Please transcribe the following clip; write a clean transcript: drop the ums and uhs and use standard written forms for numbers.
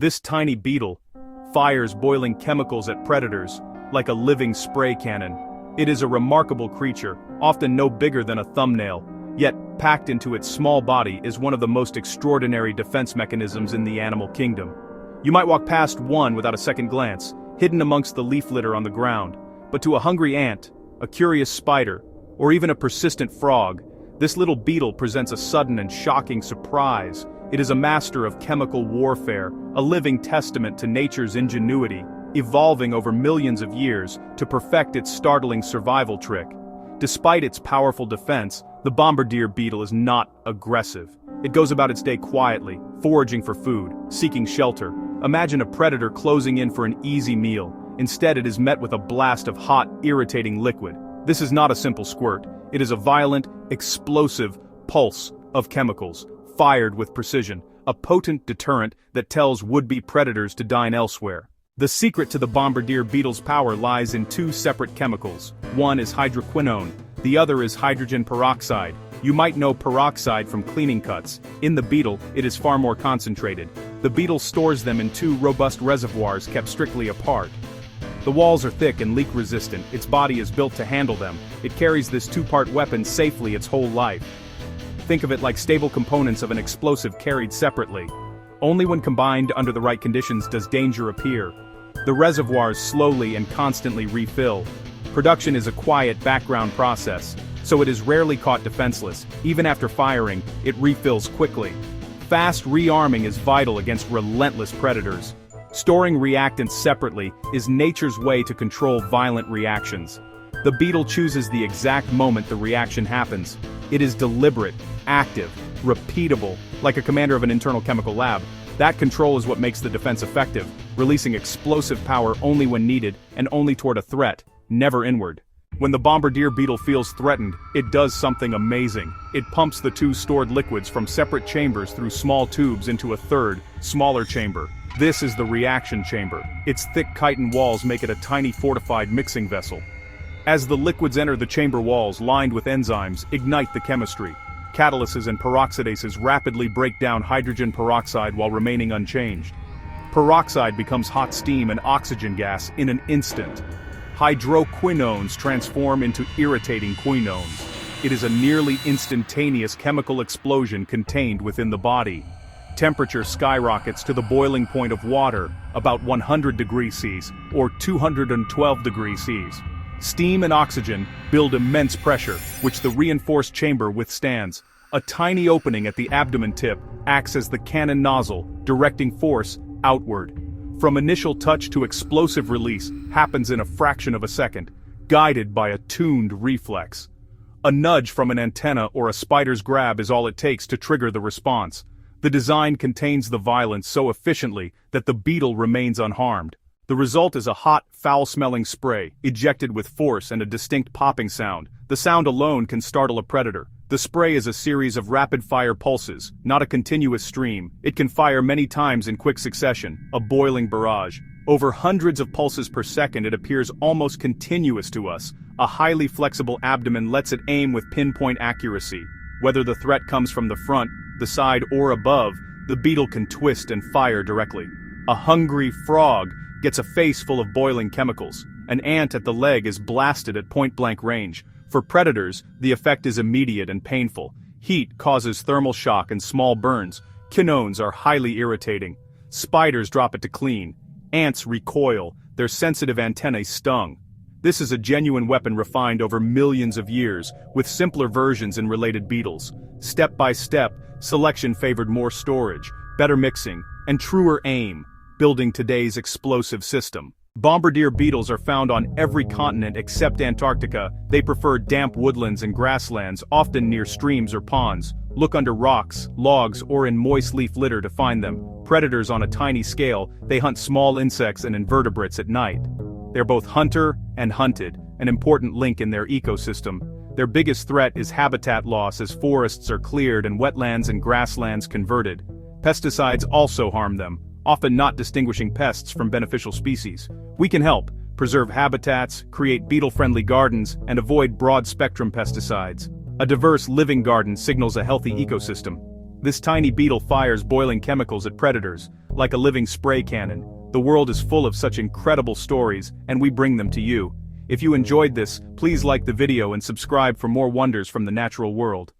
This tiny beetle fires boiling chemicals at predators like a living spray cannon. It is a remarkable creature, often no bigger than a thumbnail, yet packed into its small body is one of the most extraordinary defense mechanisms in the animal kingdom. You might walk past one without a second glance, hidden amongst the leaf litter on the ground, but to a hungry ant, a curious spider, or even a persistent frog, this little beetle presents a sudden and shocking surprise. It is a master of chemical warfare, a living testament to nature's ingenuity, evolving over millions of years to perfect its startling survival trick. Despite its powerful defense, the bombardier beetle is not aggressive. It goes about its day quietly, foraging for food, seeking shelter. Imagine a predator closing in for an easy meal. Instead, it is met with a blast of hot, irritating liquid. This is not a simple squirt. It is a violent, explosive pulse of chemicals, fired with precision, a potent deterrent that tells would-be predators to dine elsewhere. The secret to the bombardier beetle's power lies in two separate chemicals. One is hydroquinone, the other is hydrogen peroxide. You might know peroxide from cleaning cuts. In the beetle, it is far more concentrated. The beetle stores them in two robust reservoirs kept strictly apart. The walls are thick and leak-resistant. Its body is built to handle them. It carries this two-part weapon safely its whole life. Think of it like stable components of an explosive carried separately. Only when combined under the right conditions does danger appear. The reservoirs slowly and constantly refill. Production is a quiet background process, so it is rarely caught defenseless. Even after firing, it refills quickly. Fast rearming is vital against relentless predators. Storing reactants separately is nature's way to control violent reactions. The beetle chooses the exact moment the reaction happens. It is deliberate, active, repeatable, like a commander of an internal chemical lab. That control is what makes the defense effective, releasing explosive power only when needed and only toward a threat, never inward. When the bombardier beetle feels threatened, it does something amazing. It pumps the two stored liquids from separate chambers through small tubes into a third, smaller chamber. This is the reaction chamber. Its thick chitin walls make it a tiny fortified mixing vessel. As the liquids enter the chamber walls lined with enzymes, ignite the chemistry. Catalyses and peroxidases rapidly break down hydrogen peroxide while remaining unchanged. Peroxide becomes hot steam and oxygen gas in an instant. Hydroquinones transform into irritating quinones. It is a nearly instantaneous chemical explosion contained within the body. Temperature skyrockets to the boiling point of water, about 100 degrees Celsius, or 212 degrees Celsius. Steam and oxygen build immense pressure, which the reinforced chamber withstands. A tiny opening at the abdomen tip acts as the cannon nozzle, directing force outward. From initial touch to explosive release happens in a fraction of a second, guided by a tuned reflex. A nudge from an antenna or a spider's grab is all it takes to trigger the response. The design contains the violence so efficiently that the beetle remains unharmed. The result is a hot, foul-smelling spray, ejected with force and a distinct popping sound. The sound alone can startle a predator. The spray is a series of rapid-fire pulses, not a continuous stream. It can fire many times in quick succession, a boiling barrage. Over hundreds of pulses per second, it appears almost continuous to us. A highly flexible abdomen lets it aim with pinpoint accuracy. Whether the threat comes from the front, the side, or above, the beetle can twist and fire directly. A hungry frog gets a face full of boiling chemicals. An ant at the leg is blasted at point-blank range. For predators, the effect is immediate and painful. Heat causes thermal shock and small burns. Quinones are highly irritating. Spiders drop it to clean. Ants recoil, their sensitive antennae stung. This is a genuine weapon refined over millions of years, with simpler versions in related beetles. Step by step, selection favored more storage, better mixing, and truer aim, building today's explosive system. Bombardier beetles are found on every continent except Antarctica. They prefer damp woodlands and grasslands, often near streams or ponds. Look under rocks, logs, or in moist leaf litter to find them. Predators on a tiny scale, they hunt small insects and invertebrates at night. They're both hunter and hunted, an important link in their ecosystem. Their biggest threat is habitat loss as forests are cleared and wetlands and grasslands converted. Pesticides also harm them, often not distinguishing pests from beneficial species. We can help preserve habitats, create beetle-friendly gardens, and avoid broad-spectrum pesticides. A diverse living garden signals a healthy ecosystem. This tiny beetle fires boiling chemicals at predators, like a living spray cannon. The world is full of such incredible stories, and we bring them to you. If you enjoyed this, please like the video and subscribe for more wonders from the natural world.